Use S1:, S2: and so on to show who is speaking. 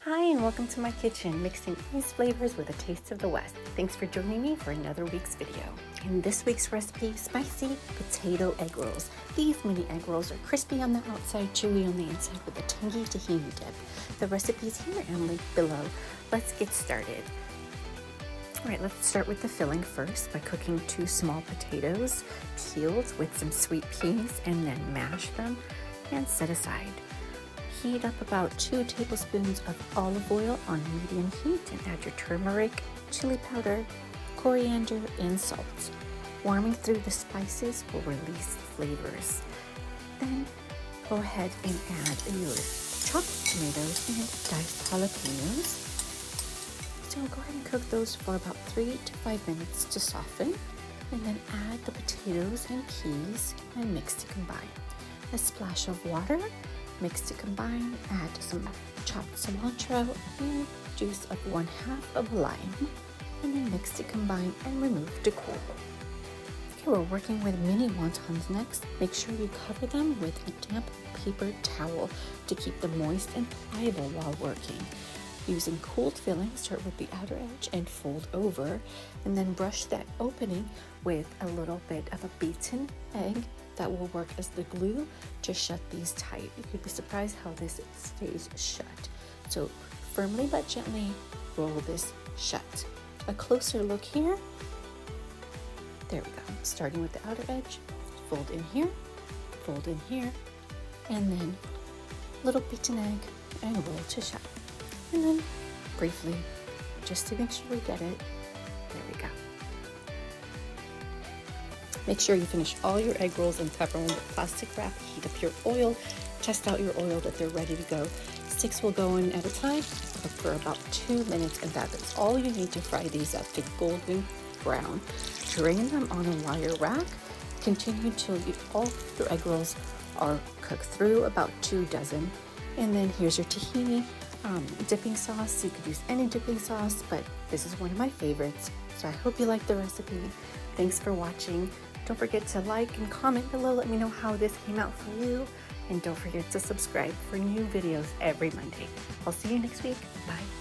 S1: Hi and welcome to my kitchen, mixing East flavors with a taste of the West. Thanks for joining me for another week's video. In this week's recipe, spicy potato egg rolls. These mini egg rolls are crispy on the outside, chewy on the inside with a tangy tahini dip. The recipe is here and linked below. Let's get started. Alright, let's start with the filling first by cooking 2 small potatoes, peeled with some sweet peas, and then mash them and set aside. Heat up about 2 tablespoons of olive oil on medium heat and add your turmeric, chili powder, coriander, and salt. Warming through the spices will release flavors. Then go ahead and add your chopped tomatoes and diced jalapenos. So go ahead and cook those for about 3 to 5 minutes to soften, and then add the potatoes and peas and mix to combine. A splash of water. Mix to combine, add some chopped cilantro and juice of 1/2 of a lime, and then mix to combine and remove to cool. Okay, we're working with mini wontons next. Make sure you cover them with a damp paper towel to keep them moist and pliable while working. Using cooled filling, start with the outer edge and fold over, and then brush that opening with a little bit of a beaten egg that will work as the glue to shut these tight. You'd be surprised how this stays shut. So firmly but gently roll this shut. A closer look here. There we go. Starting with the outer edge, fold in here, and then little beaten egg and roll to shut. And then briefly, just to make sure we get it, there we go. Make sure you finish all your egg rolls and cover them with plastic wrap. Heat up your oil. Test out your oil that they're ready to go. Sticks will go in at a time. Cook for about 2 minutes, and that is all you need to fry these up to golden brown. Drain them on a wire rack. Continue till all your egg rolls are cooked through, about 2 dozen. And then here's your tahini dipping sauce. You could use any dipping sauce, but this is one of my favorites. So I hope you like the recipe. Thanks for watching. Don't forget to like and comment below. Let me know how this came out for you. And don't forget to subscribe for new videos every Monday. I'll see you next week. Bye.